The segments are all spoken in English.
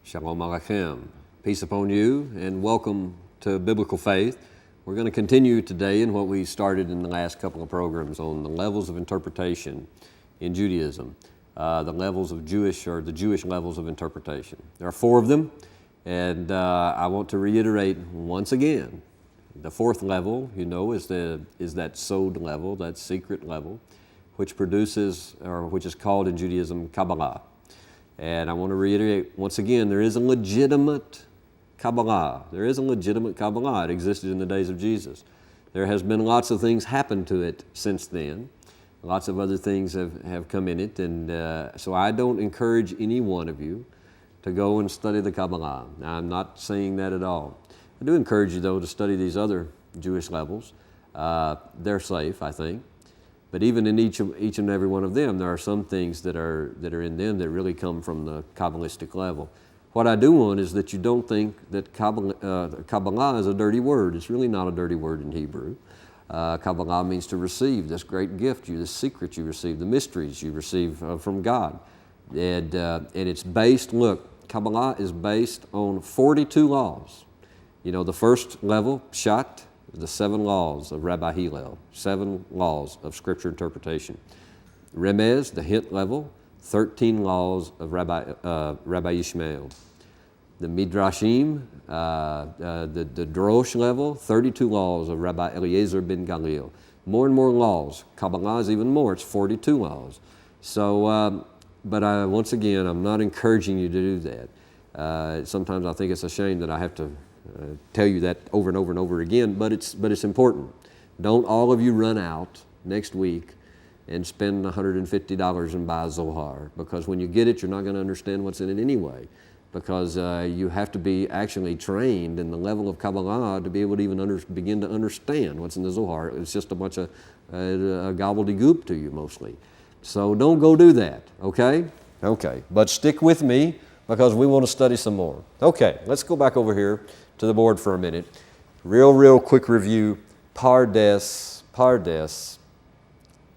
Shalom Aleichem. Peace upon you and welcome to Biblical Faith. We're going to continue today in what we started in the last couple of programs on the levels of interpretation in Judaism. The levels of the Jewish levels of interpretation. There are four of them, and I want to reiterate once again. The fourth level, is that sod level, that secret level, which is called in Judaism Kabbalah. And I want to reiterate once again, there is a legitimate Kabbalah. There is a legitimate Kabbalah. It existed in the days of Jesus. There has been lots of things happen to it since then. Lots of other things have come in it. And so I don't encourage any one of you to go and study the Kabbalah. Now, I'm not saying that at all. I do encourage you, though, to study these other Jewish levels. They're safe, I think. But even in each and every one of them, there are some things that are in them that really come from the Kabbalistic level. What I do want is that you don't think that Kabbalah is a dirty word. It's really not a dirty word in Hebrew. Kabbalah means to receive this great gift, this secret you receive, the mysteries you receive from God. And it's based, Kabbalah is based on 42 laws. The first level, Pshat, the 7 laws of Rabbi Hillel, 7 laws of Scripture interpretation. Remez, the hint level, 13 laws of Rabbi Ishmael. The Midrashim, the Drosh level, 32 laws of Rabbi Eliezer ben Galil. More and more laws. Kabbalah is even more, it's 42 laws. So, once again, I'm not encouraging you to do that. Sometimes I think it's a shame that I have to tell you that over and over and over again, but it's important. Don't all of you run out next week and spend $150 and buy a Zohar, because when you get it, you're not going to understand what's in it anyway, because you have to be actually trained in the level of Kabbalah to be able to even begin to understand what's in the Zohar. It's just a bunch of gobbledygook to you mostly. So don't go do that, okay? Okay, but stick with me because we want to study some more. Okay, let's go back over here to the board for a minute. Real quick review. Pardes,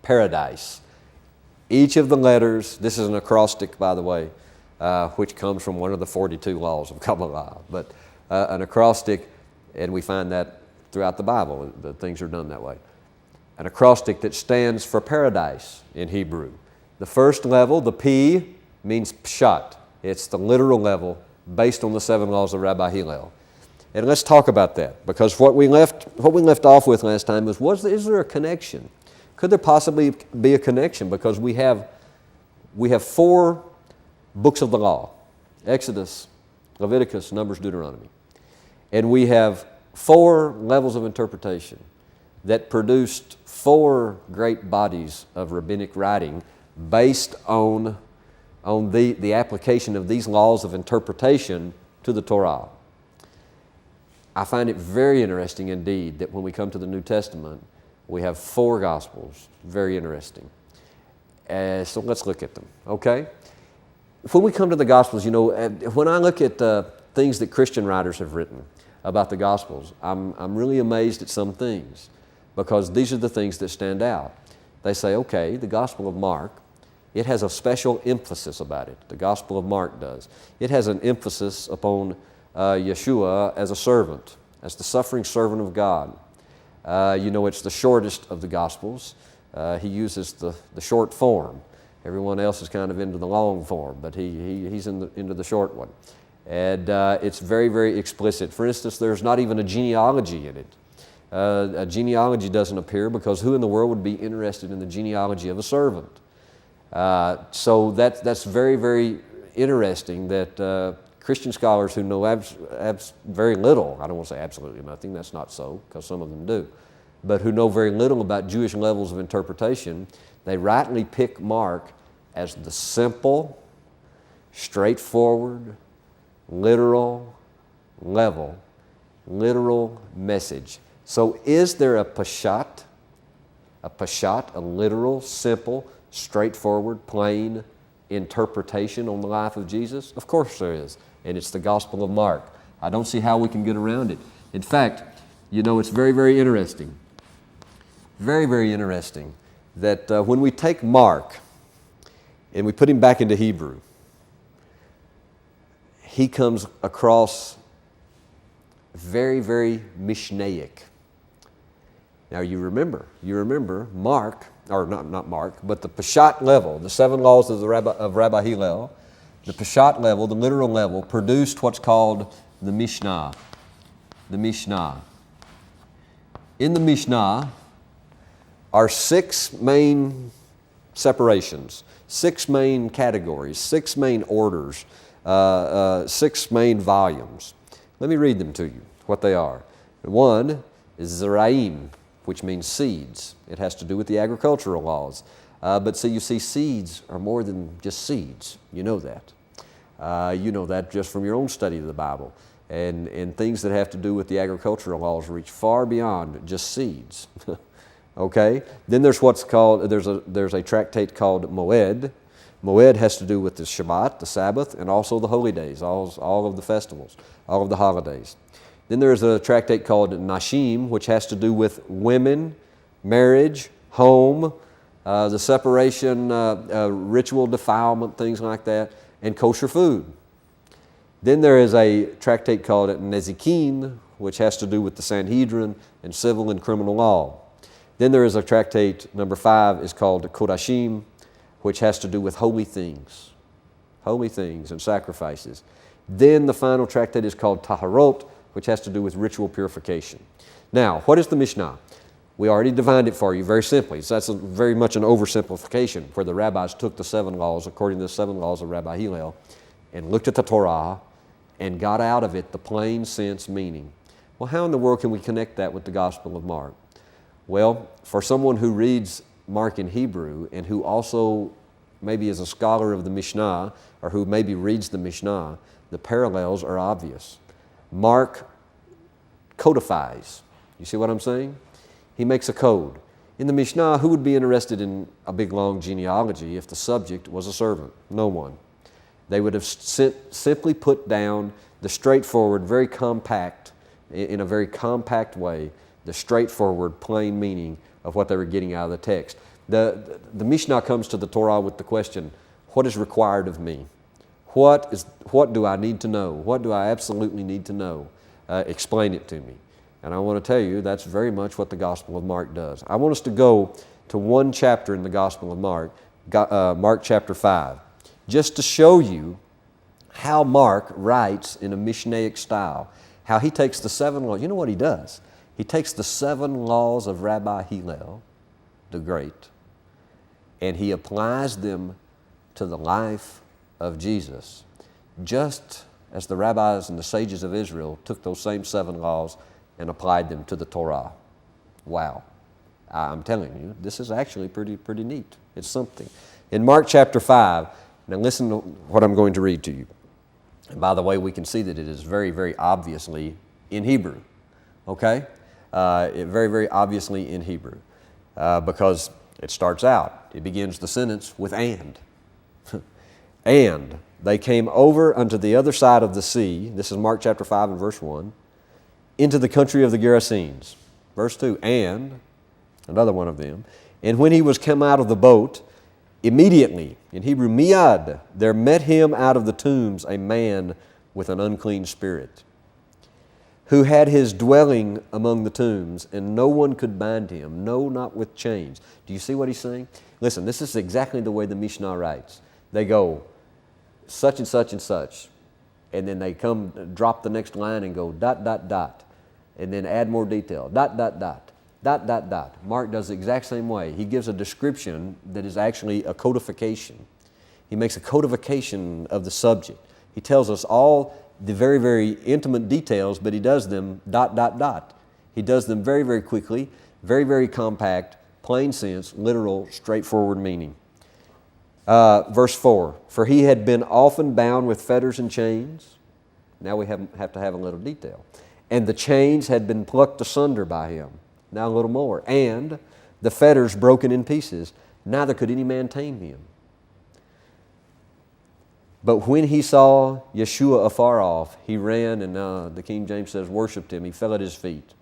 paradise. Each of the letters, this is an acrostic, by the way, which comes from one of the 42 laws of Kabbalah. But an acrostic, and we find that throughout the Bible, the things are done that way. An acrostic that stands for paradise in Hebrew. The first level, the P, means Pshat. It's the literal level based on the 7 laws of Rabbi Hillel. And let's talk about that, because what we left off with last time is there a connection? Could there possibly be a connection? Because we have 4 books of the law: Exodus, Leviticus, Numbers, Deuteronomy. And we have 4 levels of interpretation that produced 4 great bodies of rabbinic writing based on the application of these laws of interpretation to the Torah. I find it very interesting indeed that when we come to the New Testament, we have 4 Gospels. Very interesting. So let's look at them, okay? When we come to the Gospels, when I look at things that Christian writers have written about the Gospels, I'm really amazed at some things, because these are the things that stand out. They say, okay, the Gospel of Mark, it has a special emphasis about it. The Gospel of Mark does. It has an emphasis upon Yeshua as a servant, as the suffering servant of God. It's the shortest of the Gospels. He uses the short form. Everyone else is kind of into the long form, but he's into the short one. And it's very, very explicit. For instance, there's not even a genealogy in it. A genealogy doesn't appear because who in the world would be interested in the genealogy of a servant? So that's very, very interesting that Christian scholars who know very little, I don't want to say absolutely nothing, that's not so, because some of them do, but who know very little about Jewish levels of interpretation, they rightly pick Mark as the simple, straightforward, literal level, literal message. So is there a Peshat, a literal, simple, straightforward, plain interpretation on the life of Jesus? Of course there is, and it's the Gospel of Mark. I don't see how we can get around it. In fact, it's very, very interesting. Very, very interesting that when we take Mark and we put him back into Hebrew, he comes across very, very Mishnaic. Now you remember Mark, or not Mark, but the Peshat level, the 7 laws of Rabbi Hillel, the Peshat level, the literal level, produced what's called the Mishnah. The Mishnah. In the Mishnah are 6 main separations, 6 main categories, 6 main orders, 6 main volumes. Let me read them to you, what they are. One is Zeraim, which means seeds. It has to do with the agricultural laws. But so you see, seeds are more than just seeds. You know that. You know that just from your own study of the Bible. And things that have to do with the agricultural laws reach far beyond just seeds. Okay? Then there's what's called, there's a tractate called Moed. Moed has to do with the Shabbat, the Sabbath, and also the holy days, all of the festivals, all of the holidays. Then there's a tractate called Nashim, which has to do with women, marriage, home, the separation, ritual defilement, things like that, and kosher food. Then there is a tractate called Nezikin, which has to do with the Sanhedrin and civil and criminal law. Then there is a tractate, number 5, is called Kodashim, which has to do with holy things and sacrifices. Then the final tractate is called Taharot, which has to do with ritual purification. Now, what is the Mishnah? We already defined it for you very simply. So that's very much an oversimplification, where the rabbis took the 7 laws, according to the 7 laws of Rabbi Hillel, and looked at the Torah and got out of it the plain sense meaning. Well, how in the world can we connect that with the Gospel of Mark? Well, for someone who reads Mark in Hebrew and who also maybe is a scholar of the Mishnah, or who maybe reads the Mishnah, the parallels are obvious. Mark codifies. You see what I'm saying? He makes a code. In the Mishnah, who would be interested in a big long genealogy if the subject was a servant? No one. They would have simply put down the straightforward, very compact, in a very compact way, the straightforward, plain meaning of what they were getting out of the text. The Mishnah comes to the Torah with the question, what is required of me? What do I need to know? What do I absolutely need to know? Explain it to me. And I want to tell you, that's very much what the Gospel of Mark does. I want us to go to one chapter in the Gospel of Mark, Mark chapter 5, just to show you how Mark writes in a Mishnaic style, how he takes the 7 laws. You know what he does? He takes the 7 laws of Rabbi Hillel, the Great, and he applies them to the life of Jesus, just as the rabbis and the sages of Israel took those same 7 laws and applied them to the Torah. Wow. I'm telling you, this is actually pretty neat. It's something. In Mark chapter 5, now listen to what I'm going to read to you. And by the way, we can see that it is very, very obviously in Hebrew. Okay? Very, very obviously in Hebrew. Because it starts out, it begins the sentence with and. And they came over unto the other side of the sea, this is Mark chapter 5 and verse 1, into the country of the Gerasenes. Verse 2, and, another one of them, and when he was come out of the boat, immediately, in Hebrew, miyad, there met him out of the tombs a man with an unclean spirit, who had his dwelling among the tombs, and no one could bind him, no, not with chains. Do you see what he's saying? Listen, this is exactly the way the Mishnah writes. They go, such and such and such, and then they come drop the next line and go ... and then add more detail, ... Mark does the exact same way. He gives a description that is actually a codification. He makes a codification of the subject. He tells us all the very, very intimate details, but he does them ... He does them very, very quickly, very, very compact, plain sense, literal, straightforward meaning. Verse 4, for he had been often bound with fetters and chains. Now we have to have a little detail. And the chains had been plucked asunder by him. Now a little more. And the fetters broken in pieces. Neither could any man tame him. But when he saw Yeshua afar off, he ran and the King James says worshipped him. He fell at his feet,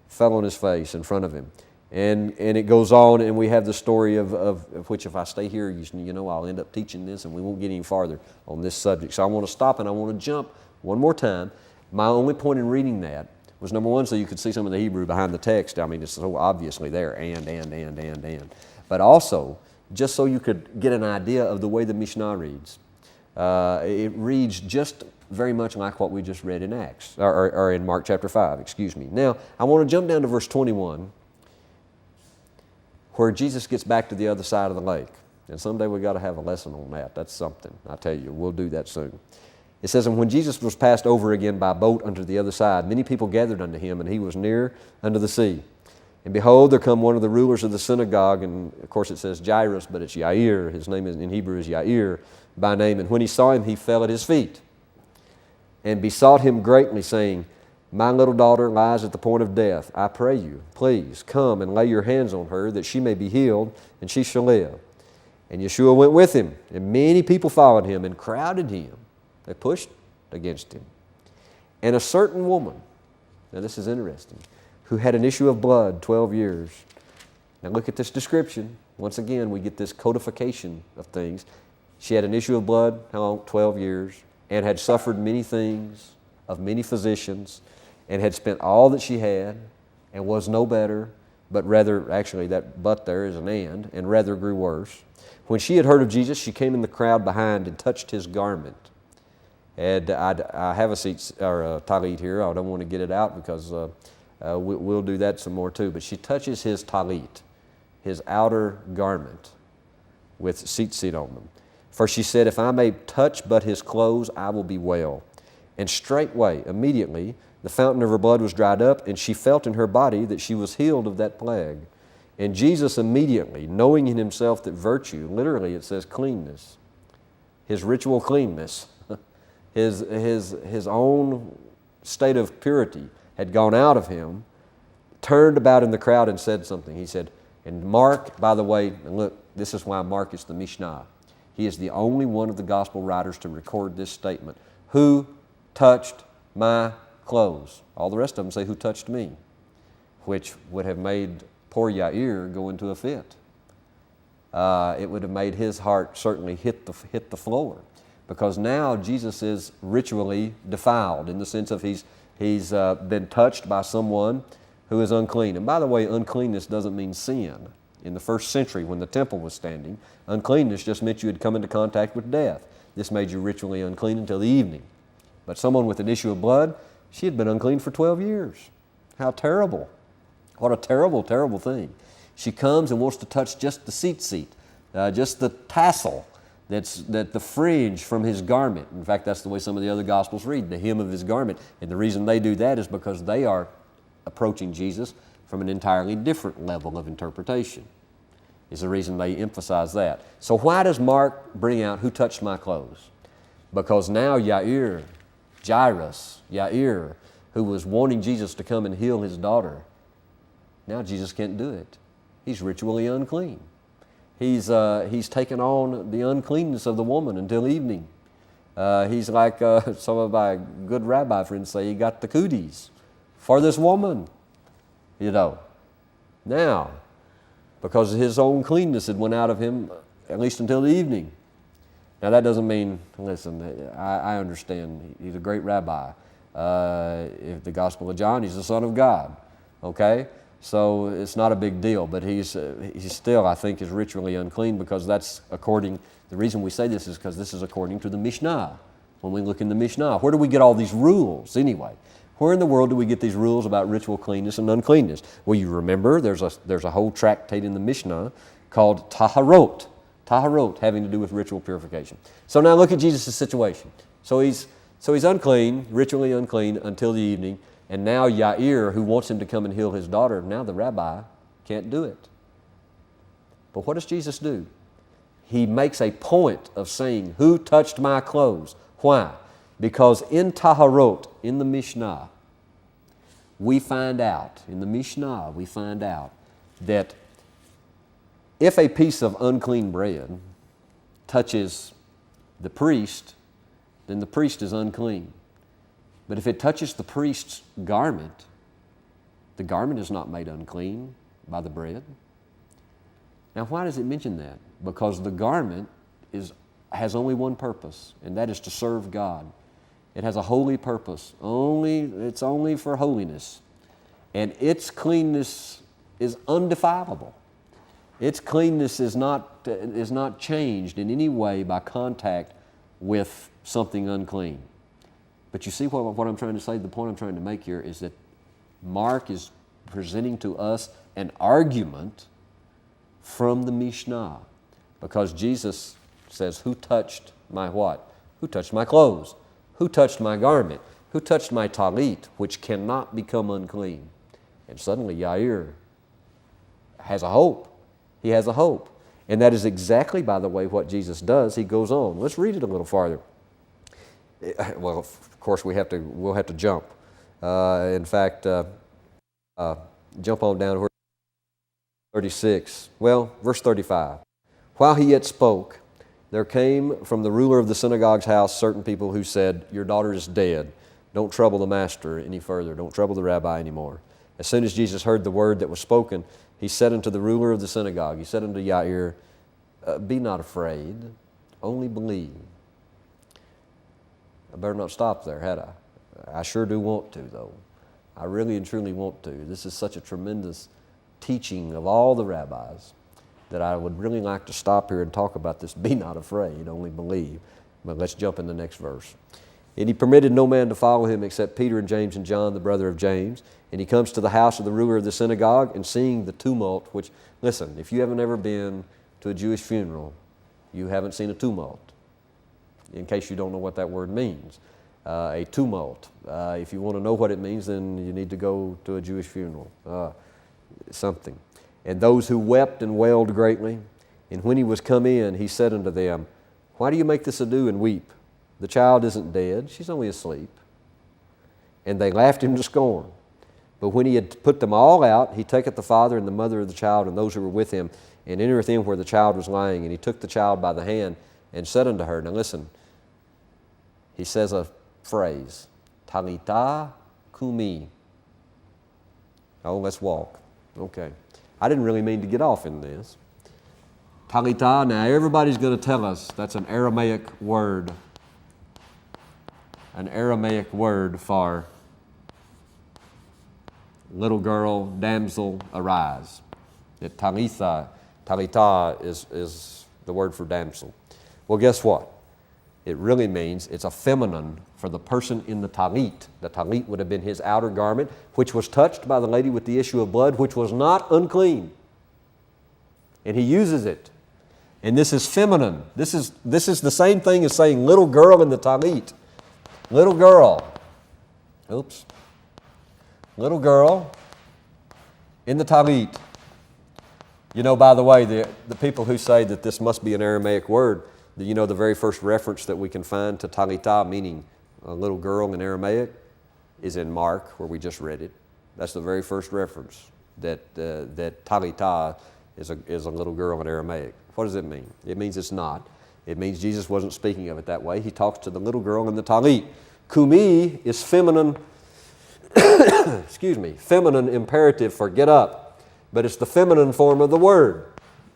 fell on his face in front of him. And it goes on, and we have the story of which, if I stay here, you know, I'll end up teaching this, and we won't get any farther on this subject. So I want to stop, and I want to jump one more time. My only point in reading that was, number one, so you could see some of the Hebrew behind the text. I mean, it's so obviously there, and. But also, just so you could get an idea of the way the Mishnah reads. It reads just very much like what we just read in Acts, or in Mark chapter 5, excuse me. Now, I want to jump down to verse 21, where Jesus gets back to the other side of the lake. And someday we've got to have a lesson on that. That's something, I tell you. We'll do that soon. It says, "And when Jesus was passed over again by boat unto the other side, many people gathered unto him, and he was near unto the sea. And behold, there come one of the rulers of the synagogue," and of course it says Jairus, but it's Yair. His name in Hebrew is Yair by name. "And when he saw him, he fell at his feet, and besought him greatly, saying, My little daughter lies at the point of death. I pray you, please come and lay your hands on her, that she may be healed, and she shall live. And Yeshua went with him, and many people followed him and crowded him." They pushed against him. "And a certain woman," now this is interesting, "who had an issue of blood 12 years. Now look at this description. Once again, we get this codification of things. "She had an issue of blood, how long? 12 years, and had suffered many things of many physicians, and had spent all that she had, and was no better, but rather," actually that "but" there is an and rather grew worse. "When she had heard of Jesus, she came in the crowd behind and touched his garment." And I have a talit here. I don't want to get it out because we'll do that some more too. But she touches his talit, his outer garment, with tzitzit on them. "For she said, If I may touch but his clothes, I will be well. And straightway, immediately, the fountain of her blood was dried up, and she felt in her body that she was healed of that plague. And Jesus immediately, knowing in himself that virtue," literally it says cleanness, his ritual cleanness, his own state of purity had gone out of him, turned about in the crowd and said something. He said, and Mark, by the way, and look, this is why Mark is the Mishnah. He is the only one of the gospel writers to record this statement. "Who touched my clothes?" All the rest of them say, "Who touched me?" Which would have made poor Yair go into a fit. It would have made his heart certainly hit the floor, because now Jesus is ritually defiled in the sense of he's been touched by someone who is unclean. And by the way, uncleanness doesn't mean sin. In the first century, when the temple was standing, uncleanness just meant you had come into contact with death. This made you ritually unclean until the evening. But someone with an issue of blood, she had been unclean for 12 years. How terrible. What a terrible, terrible thing. She comes and wants to touch just the tzitzit, just the tassel, that the fringe from his garment. In fact, that's the way some of the other Gospels read, the hem of his garment. And the reason they do that is because they are approaching Jesus from an entirely different level of interpretation. Is the reason they emphasize that. So why does Mark bring out "Who touched my clothes"? Because now Jairus, who was wanting Jesus to come and heal his daughter, now Jesus can't do it. He's ritually unclean. He's taken on the uncleanness of the woman until evening. He's like some of my good rabbi friends say, he got the cooties for this woman, you know. Now, because his own cleanness had went out of him, at least until the evening. Now that doesn't mean, listen, I understand, he's a great rabbi. If the Gospel of John, he's the Son of God, okay? So it's not a big deal, but he's still, I think, is ritually unclean, because that's according, the reason we say this is because this is according to the Mishnah. When we look in the Mishnah, where do we get all these rules anyway? Where in the world do we get these rules about ritual cleanness and uncleanness? Well, you remember there's a whole tractate in the Mishnah called Taharot, having to do with ritual purification. So now look at Jesus' situation. So he's unclean, ritually unclean until the evening, and now Yair, who wants him to come and heal his daughter, now the rabbi can't do it. But what does Jesus do? He makes a point of saying, "Who touched my clothes?" Why? Because in Taharot, in the Mishnah, we find out that if a piece of unclean bread touches the priest, then the priest is unclean. But if it touches the priest's garment, the garment is not made unclean. by the bread. Now, why does it mention that? Because the garment has only one purpose, and that is to serve God. It has a holy purpose. It's only for holiness. And its cleanness is undefilable. Its cleanness is not changed in any way by contact with something unclean. But you see what I'm trying to say? The point I'm trying to make here is that Mark is presenting to us an argument from the Mishnah. Because Jesus says, who touched my what? Who touched my clothes? Who touched my garment? Who touched my talit, which cannot become unclean? And suddenly Yair has a hope. He has a hope. And that is exactly, by the way, what Jesus does. He goes on. Let's read it a little farther. Well, of course, we'll have to jump. In fact, jump on down to verse 36. Well, verse 35. While he yet spoke, there came from the ruler of the synagogue's house certain people who said, your daughter is dead. Don't trouble the master any further. Don't trouble the rabbi anymore. As soon as Jesus heard the word that was spoken, he said unto the ruler of the synagogue, he said unto Yair, be not afraid, only believe. I better not stop there, had I? I sure do want to, though. I really and truly want to. This is such a tremendous teaching of all the rabbis that I would really like to stop here and talk about this. Be not afraid, only believe. But let's jump in the next verse. And he permitted no man to follow him except Peter and James and John, the brother of James. And he comes to the house of the ruler of the synagogue, and seeing the tumult, which, listen, if you haven't ever been to a Jewish funeral, you haven't seen a tumult. In case you don't know what that word means, a tumult. If you want to know what it means, then you need to go to a Jewish funeral. Something. And those who wept and wailed greatly. And when he was come in, he said unto them, why do you make this ado and weep? The child isn't dead, she's only asleep. And they laughed him to scorn. But when he had put them all out, he taketh the father and the mother of the child and those who were with him, and entereth in where the child was lying. And he took the child by the hand and said unto her, now listen, he says a phrase, Talita kumi. Oh, let's walk. Okay. I didn't really mean to get off in this. Talita, now everybody's going to tell us that's an Aramaic word. An Aramaic word for little girl, damsel, arise. That Talita is the word for damsel. Well, guess what? It really means it's a feminine for the person in the talit. The talit would have been his outer garment, which was touched by the lady with the issue of blood, which was not unclean. And he uses it. And this is feminine. This is the same thing as saying little girl in the talit. Little girl. Oops. Little girl in the talit. You know, by the way, the people who say that this must be an Aramaic word, you know, the very first reference that we can find to Talita, meaning a little girl in Aramaic, is in Mark, where we just read it. That's the very first reference that Talita is a little girl in Aramaic. What does it mean? It means it's not. It means Jesus wasn't speaking of it that way. He talks to the little girl in the talit. Kumi is feminine, feminine imperative for get up, but it's the feminine form of the word.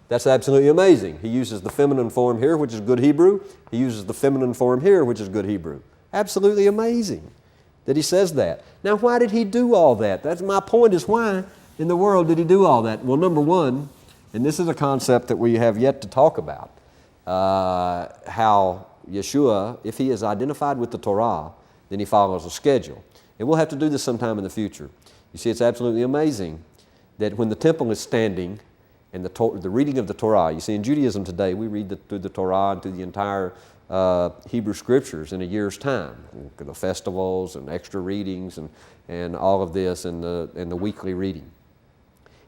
That's absolutely amazing. He uses the feminine form here, which is good Hebrew. He uses the feminine form here, which is good Hebrew. Absolutely amazing that he says that. Now, why did he do all that? That's my point, is why in the world did he do all that? Well, number one, and this is a concept that we have yet to talk about, how Yeshua, if he is identified with the Torah, then he follows a schedule. And we'll have to do this sometime in the future. You see, it's absolutely amazing that when the temple is standing, and the reading of the Torah. You see, in Judaism today, we read through the Torah and through the entire Hebrew Scriptures in a year's time. The festivals and extra readings and all of this and the weekly reading.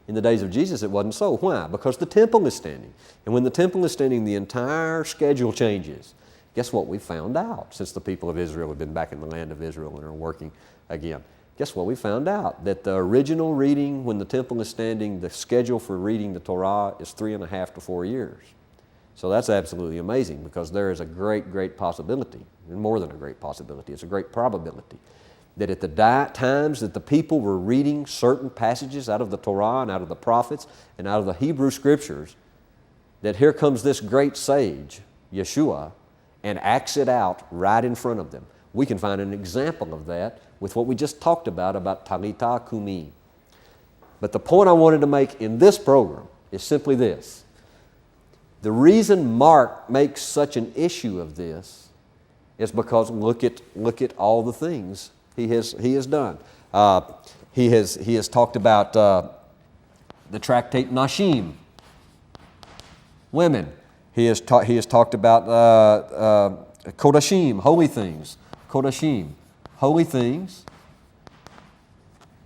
In the days of Jesus, it wasn't so. Why? Because the temple is standing. And when the temple is standing, the entire schedule changes. Guess what we found out since the people of Israel have been back in the land of Israel and are working again? Guess what we found out? That the original reading, when the temple is standing, the schedule for reading the Torah is 3.5 to 4 years. So that's absolutely amazing, because there is a great, great possibility, and more than a great possibility, it's a great probability, that at the times that the people were reading certain passages out of the Torah and out of the prophets and out of the Hebrew Scriptures, that here comes this great sage, Yeshua, and acts it out right in front of them. We can find an example of that with what we just talked about Talita Kumi. But the point I wanted to make in this program is simply this. The reason Mark makes such an issue of this is because look at all the things he has done. He has talked about the tractate Nashim, women. He has talked about Kodashim, holy things. Kodashim, holy things.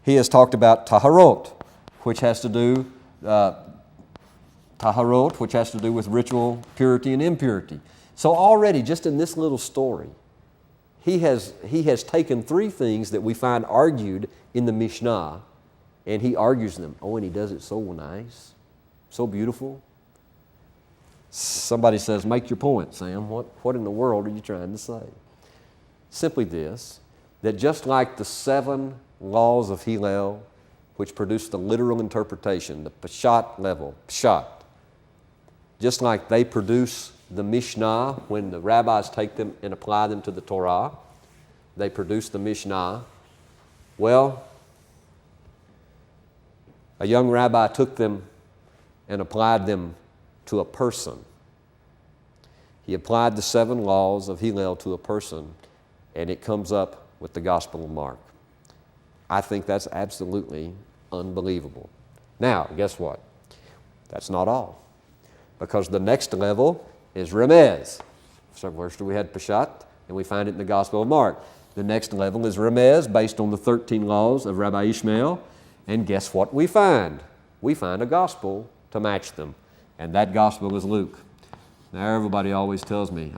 He has talked about Taharot, which has to do with ritual purity and impurity. So already, just in this little story, he has taken three things that we find argued in the Mishnah, and he argues them. Oh, and he does it so nice, so beautiful. Somebody says, make your point, Sam. What in the world are you trying to say? Simply this, that just like the 7 laws of Hillel, which produce the literal interpretation, the Peshat level, Peshat, just like they produce the Mishnah when the rabbis take them and apply them to the Torah, they produce the Mishnah. Well, a young rabbi took them and applied them to a person. He applied the 7 laws of Hillel to a person, and it comes up with the Gospel of Mark. I think that's absolutely unbelievable. Now, guess what? That's not all. Because the next level is Remez. So first we had Peshat, and we find it in the Gospel of Mark. The next level is Remez, based on the 13 laws of Rabbi Ishmael. And guess what we find? We find a gospel to match them. And that gospel is Luke. Now everybody always tells me,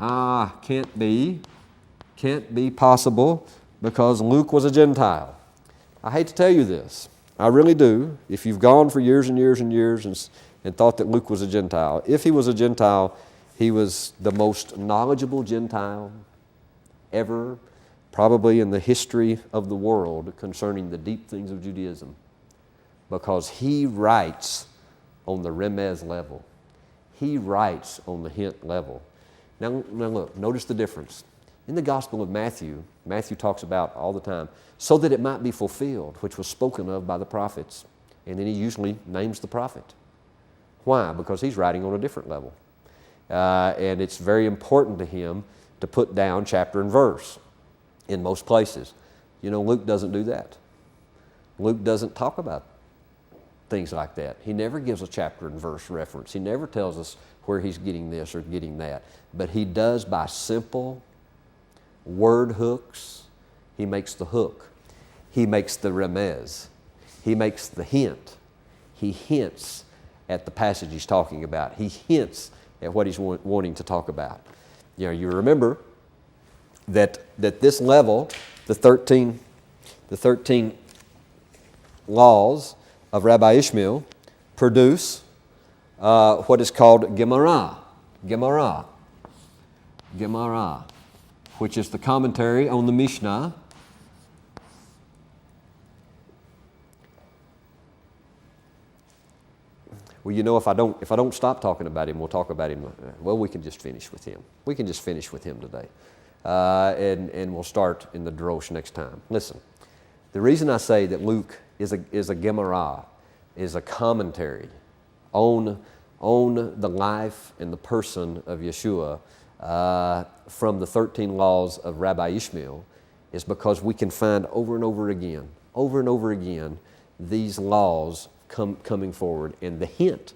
can't be possible because Luke was a Gentile. I hate to tell you this. I really do. If you've gone for years and years and years and thought that Luke was a Gentile, if he was a Gentile, he was the most knowledgeable Gentile ever, probably in the history of the world, concerning the deep things of Judaism, because he writes on the Remez level. He writes on the hint level. Now look, notice the difference. In the Gospel of Matthew, Matthew talks about all the time, so that it might be fulfilled, which was spoken of by the prophets. And then he usually names the prophet. Why? Because he's writing on a different level. And it's very important to him to put down chapter and verse in most places. You know, Luke doesn't do that. Luke doesn't talk about things like that. He never gives a chapter and verse reference. He never tells us where he's getting this or getting that. But he does by simple word hooks. He makes the hook. He makes the remez. He makes the hint. He hints at the passage he's talking about. He hints at what he's wanting to talk about. You know, you remember that this level, the 13 laws of Rabbi Ishmael produce what is called Gemara, which is the commentary on the Mishnah. Well, you know, if I don't stop talking about him, we'll talk about him. Well, we can just finish with him. We can just finish with him today, and we'll start in the Drosh next time. Listen, the reason I say that Luke is a Gemara, is a commentary on the life and the person of Yeshua from the 13 laws of Rabbi Ishmael, is because we can find over and over again, these laws coming forward. And the hint,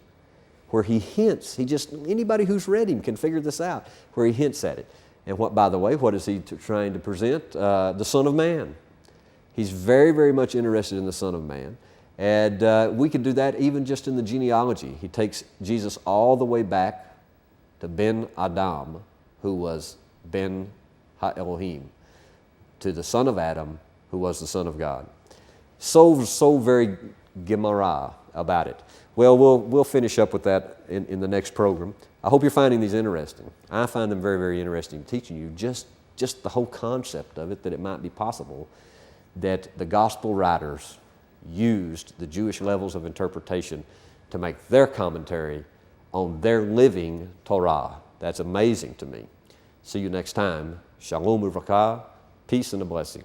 where he hints, anybody who's read him can figure this out, where he hints at it. And by the way, what is he trying to present? The Son of Man. He's very, very much interested in the Son of Man. And we can do that even just in the genealogy. He takes Jesus all the way back to Ben Adam, who was Ben Ha-Elohim, to the son of Adam, who was the Son of God. So very Gemara about it. Well, we'll finish up with that in the next program. I hope you're finding these interesting. I find them very, very interesting, teaching you just the whole concept of it, that it might be possible that the gospel writers used the Jewish levels of interpretation to make their commentary on their living Torah. That's amazing to me. See you next time. Shalom uvracha, peace and a blessing.